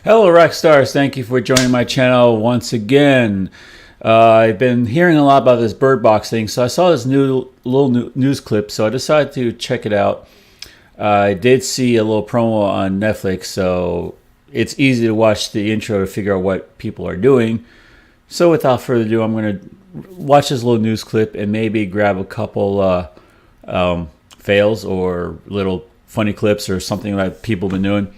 Hello, rock stars. Thank you for joining my channel once again. I've been hearing a lot about this Birdbox thing, so I saw this little news clip, so I decided to check it out. I did see a little promo on Netflix, so it's easy to watch the intro to figure out what people are doing. So without further ado, I'm going to watch this little news clip and maybe grab a couple fails or little funny clips or something that people have been doing.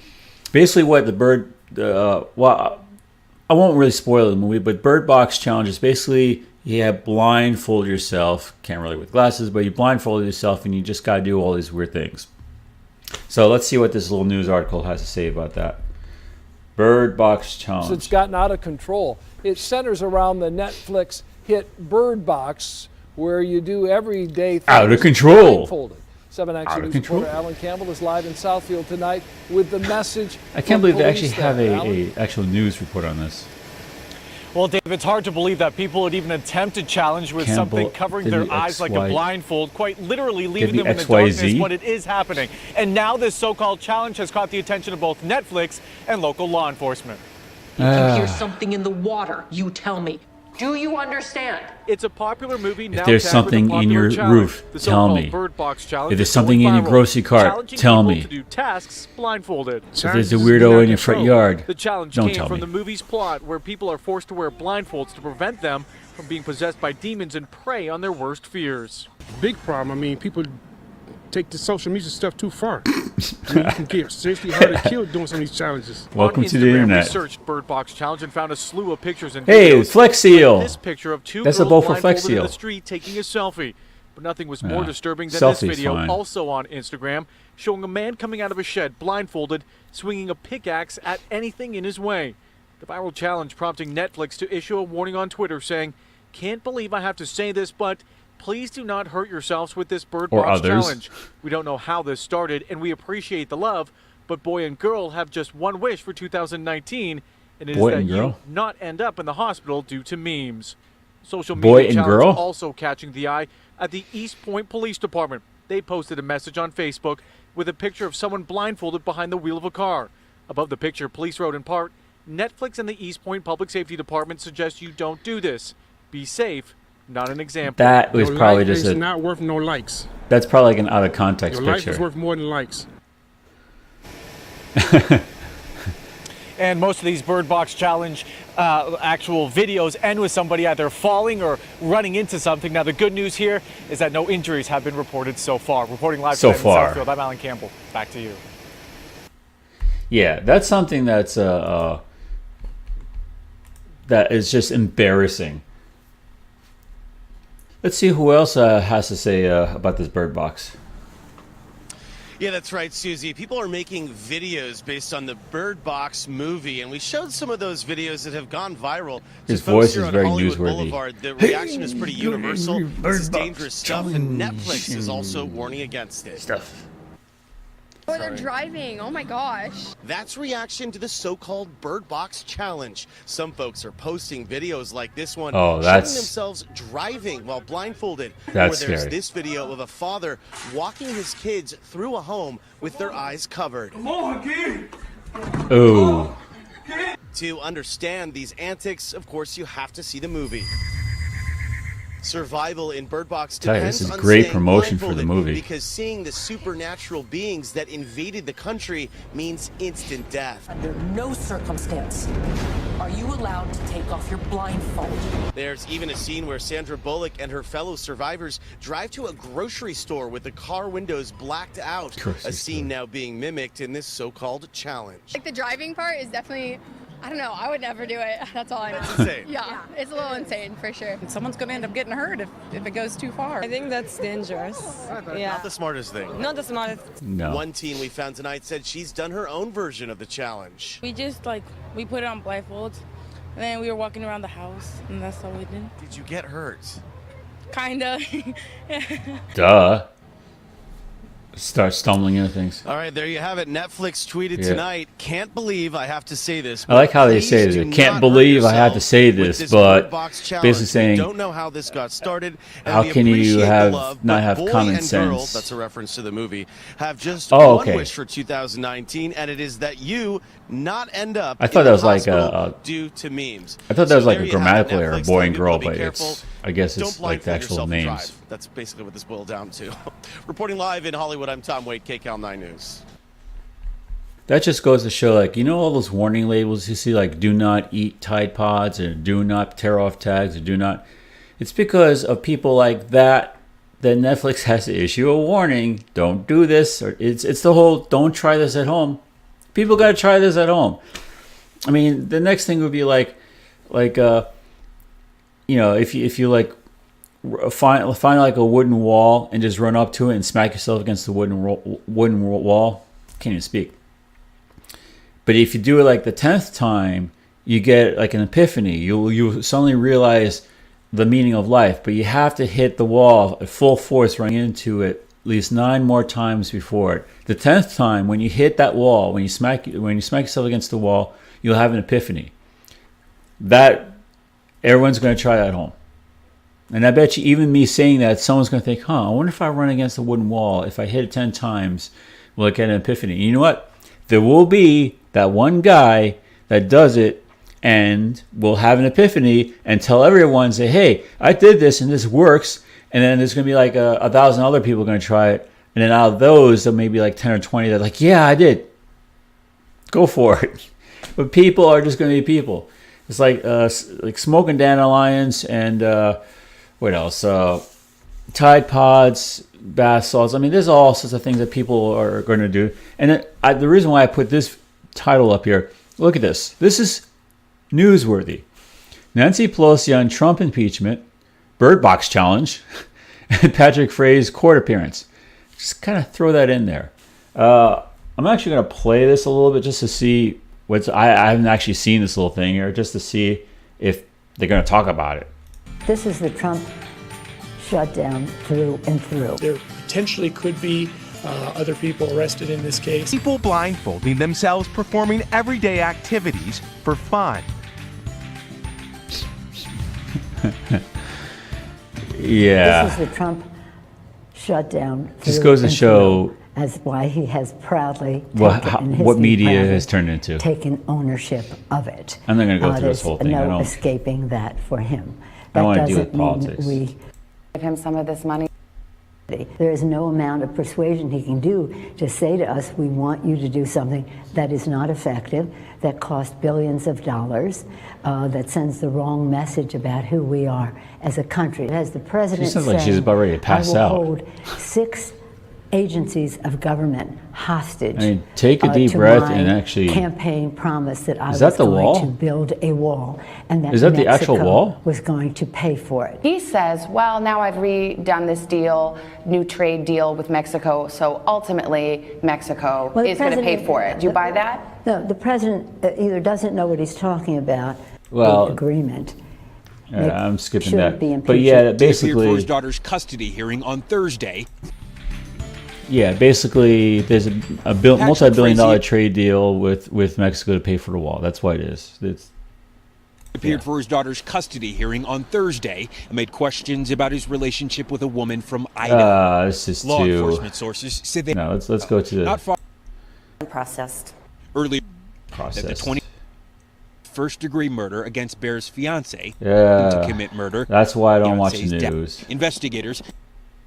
Basically what the well, I won't really spoil the movie, but Birdbox challenge is basically you have blindfold yourself, can't really with glasses, but you blindfold yourself and you just got to do all these weird things. So let's see what this little news article has to say about that. Birdbox challenge. It's gotten out of control. It centers around the Netflix hit Birdbox, where you do everyday things Out of control. blindfolded. 7 Action News reporter Alan Campbell is live in Southfield tonight with the message. I can't believe they actually have a actual news report on this. Well, Dave, it's hard to believe that people would even attempt a challenge with something covering their eyes like a blindfold, quite literally leaving them in the darkness when it is happening. And now this so-called challenge has caught the attention of both Netflix and local law enforcement. If you hear something in the water, you tell me. Do you understand? It's a popular movie now. If there's something in your roof, tell me. If there's something in your grocery cart, tell me. To do tasks blindfolded. If there's a weirdo in your front yard, the challenge don't came tell from me. the movie's plot, where people are forced to wear blindfolds to prevent them from being possessed by demons and prey on their worst fears. Big problem. I mean, people take the social media stuff too far. I mean, you can get seriously hard to kill doing some of these challenges. Welcome on to the internet. We searched Birdbox challenge and found a slew of pictures and hey, videos. Flex Seal. This picture of two That's a girls bowl for Flex blindfolded in Seal. the street taking a selfie. But nothing was more disturbing than Selfie's this video, fine. also on Instagram, showing a man coming out of a shed blindfolded, swinging a pickaxe at anything in his way. The viral challenge prompting Netflix to issue a warning on Twitter saying, "Can't believe I have to say this, but please do not hurt yourselves with this Birdbox challenge. We don't know how this started, and we appreciate the love, but boy and girl have just one wish for 2019, and it is that you not end up in the hospital due to memes." Social media challenge also catching the eye at the East Point Police Department. They posted a message on Facebook with a picture of someone blindfolded behind the wheel of a car. Above the picture, police wrote in part, "Netflix and the East Point Public Safety Department suggest you don't do this. Be safe. Not an example." That was probably just a. Not worth no likes. That's probably like an out of context Your picture. life is worth more than likes. And most of these Birdbox challenge actual videos end with somebody either falling or running into something. Now, the good news here is that no injuries have been reported so far. Reporting live from Southfield, I'm Alan Campbell. Back to you. Yeah, that's something that's that is just embarrassing. Let's see who else has to say about this Birdbox. Yeah, that's right, Susie. People are making videos based on the Birdbox movie, and we showed some of those videos that have gone viral. His voice is very newsworthy. Boulevard, the reaction is pretty universal. This is dangerous stuff, and Netflix is also warning against it. Oh, they're driving. Oh my gosh. That's reaction to the so-called Birdbox challenge. Some folks are posting videos like this one, showing themselves driving while blindfolded. That's or there's scary. this video of a father walking his kids through a home with their eyes covered. Come on, kid. Ooh. To understand these antics, of course, you have to see the movie. Survival in Birdbox depends this is on great staying promotion for the blindfolded, movie. because seeing the supernatural beings that invaded the country means instant death. Under no circumstance are you allowed to take off your blindfold. There's even a scene where Sandra Bullock and her fellow survivors drive to a grocery store with the car windows blacked out. A scene now being mimicked in this so-called challenge. Like the driving part is definitely, I don't know, I would never do it. That's all I know. That's insane. Yeah, it's a little insane for sure. Someone's going to end up getting hurt if it goes too far. I think that's dangerous. Yeah. Not the smartest thing. Not the smartest. No. One teen we found tonight said she's done her own version of the challenge. We just we put it on blindfolds, and then we were walking around the house, and that's all we did. Did you get hurt? Kinda. Duh. Start stumbling into things. All right, there you have it. Netflix tweeted tonight, can't believe I have to say this. I like how they say it. Can't believe I have to say this, but basically saying, don't know how this got started. How can you not have common sense? That's a reference to the movie. Have just one wish for 2019, and it is that you not end up. I thought that was like due to memes. I thought that was like a grammatical error, boy and girl, but I guess it's like the actual names. That's basically what this boiled down to. Reporting live in Hollywood, I'm Tom Waite, KCAL 9 News. That just goes to show, like, you know, all those warning labels you see, like, do not eat Tide Pods, or do not tear off tags, or do not. It's because of people like that Netflix has to issue a warning. Don't do this. Or it's the whole don't try this at home. People got to try this at home. I mean, the next thing would be like you know, if you like find like a wooden wall and just run up to it and smack yourself against the wooden wall. Can't even speak. But if you do it like the 10th time, you get like an epiphany. You suddenly realize the meaning of life. But you have to hit the wall at full force, running into it at least 9 more times before it. The 10th time, when you hit that wall, when you smack yourself against the wall, you'll have an epiphany. That everyone's going to try that at home. And I bet you even me saying that, someone's going to think, I wonder if I run against a wooden wall, if I hit it 10 times, will I get an epiphany? And you know what? There will be that one guy that does it and will have an epiphany and tell everyone, say, hey, I did this and this works. And then there's going to be like 1,000 other people going to try it. And then out of those, there may be like 10 or 20 that are like, yeah, I did. Go for it. But people are just going to be people. It's like smoking dandelions and what else? Tide Pods, bath salts. I mean, there's all sorts of things that people are going to do. And the reason why I put this title up here, look at this. This is newsworthy. Nancy Pelosi on Trump impeachment, Birdbox challenge, and Patrick Frey's court appearance. Just kind of throw that in there. I'm actually going to play this a little bit just to see I haven't actually seen this little thing here, just to see if they're going to talk about it. This is the Trump shutdown through and through. There potentially could be other people arrested in this case. People blindfolding themselves performing everyday activities for fun. Yeah. This is the Trump shutdown. Just goes to show as why he has proudly what media has turned into. Taken ownership of it. I'm not going to go through this whole thing. No escaping that for him. I don't want to deal with politics. We give him some of this money. There is no amount of persuasion he can do to say to us, we want you to do something that is not effective, that costs billions of dollars, that sends the wrong message about who we are as a country. As the president said, like she's about ready to pass out. I will hold 6 agencies of government hostage. I mean, take a deep breath and actually. Campaign promise that I was going to build a wall, and that is that Mexico the actual wall? Was going to pay for it. He says, well, now I've redone this deal, new trade deal with Mexico, so ultimately Mexico is going to pay for it. Do you buy that? No, the president either doesn't know what he's talking about, the agreement. I'm skipping that. But yeah, basically. For his daughter's custody hearing on Thursday. Yeah, basically, there's a multi-billion-dollar trade deal with Mexico to pay for the wall. That's why it is. Appeared for his daughter's custody hearing on Thursday amid questions about his relationship with a woman from Idaho. This is Law too. enforcement sources said they. No, let's go to the. Not far. Processed. Earlier. Processed. That the first-degree murder against Bear's fiance. Yeah. To commit murder. That's why I don't watch the news. Investigators.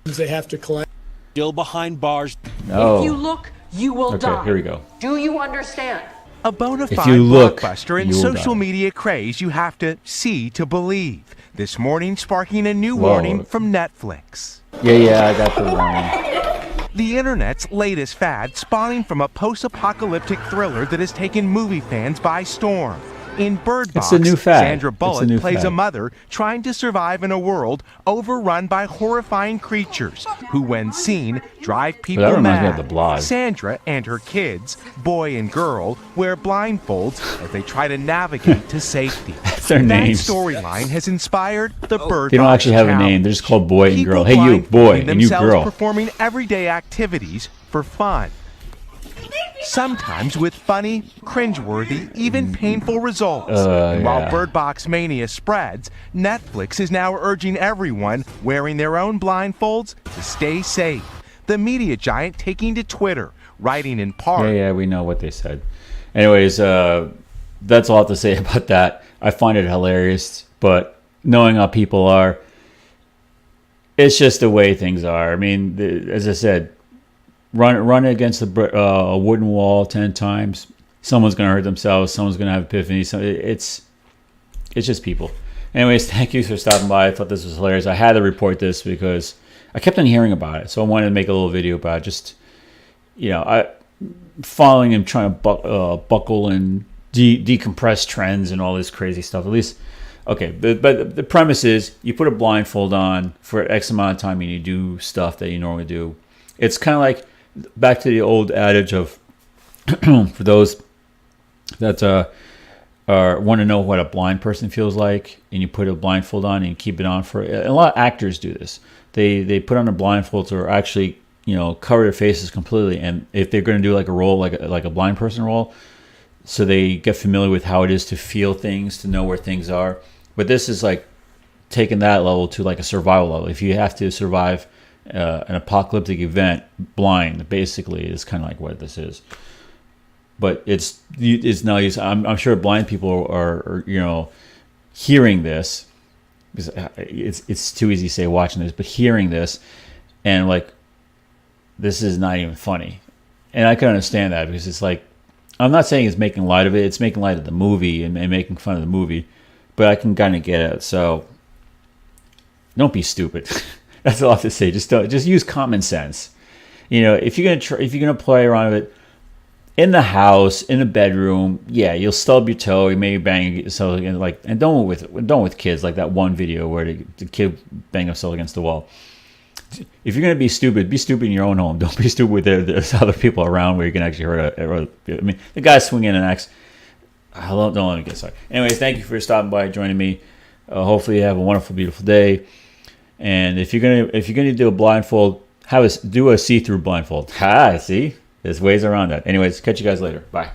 They have to collect. Still behind bars. No. If you look, you will die. Okay, here we go. Do you understand? A bona fide blockbuster and social media craze you have to see to believe. This morning sparking a new warning from Netflix. Yeah, I got the warning. The internet's latest fad spawning from a post-apocalyptic thriller that has taken movie fans by storm. In Birdbox, it's a new fad. Sandra Bullock plays a mother trying to survive in a world overrun by horrifying creatures who, when seen, drive people mad. Sandra and her kids, boy and girl, wear blindfolds as they try to navigate to safety. That's their names. That storyline has inspired the Birdbox They don't actually have a name. They're just called boy and girl. Hey, you, boy, and you, girl. Performing everyday activities for fun. Sometimes with funny, cringeworthy, even painful results. And while Birdbox mania spreads, Netflix is now urging everyone wearing their own blindfolds to stay safe. The media giant taking to Twitter, writing in part. Yeah, we know what they said. Anyways, that's all I have to say about that. I find it hilarious, but knowing how people are, it's just the way things are. I mean, as I said, run against a wooden wall 10 times. Someone's going to hurt themselves. Someone's going to have epiphany. So it's just people. Anyways, thank you for stopping by. I thought this was hilarious. I had to report this because I kept on hearing about it. So I wanted to make a little video about it. Just, I following him trying to buckle and decompress trends and all this crazy stuff. At least, okay. But the premise is you put a blindfold on for X amount of time and you do stuff that you normally do. It's kind of like back to the old adage of for those that want to know what a blind person feels like, and you put a blindfold on and you keep it on for a lot of actors do this. They put on a blindfold or actually cover their faces completely, and if they're going to do like a role like a blind person role, so they get familiar with how it is to feel things, to know where things are. But this is like taking that level to like a survival level. If you have to survive an apocalyptic event blind, basically, is kind of like what this is. But it's no use. I'm sure blind people are hearing this, because it's too easy to say watching this, but hearing this and like, this is not even funny. And I can understand that, because it's like, I'm not saying it's making light of it. It's making light of the movie and making fun of the movie, but I can kind of get it. So don't be stupid. That's all I have to say. Just use common sense. If you're gonna play around with it in the house, in a bedroom, yeah, you'll stub your toe, you maybe bang yourself against, and don't with kids, like that one video where the kid banged himself against the wall. If you're gonna be stupid in your own home. Don't be stupid with there's other people around where you can actually hurt. I mean, the guy swinging an axe. Don't let me get started. Anyways, thank you for stopping by, joining me. Hopefully, you have a wonderful, beautiful day. And if you're gonna do a blindfold, do a see-through blindfold. See, there's ways around that. Anyways, catch you guys later. Bye.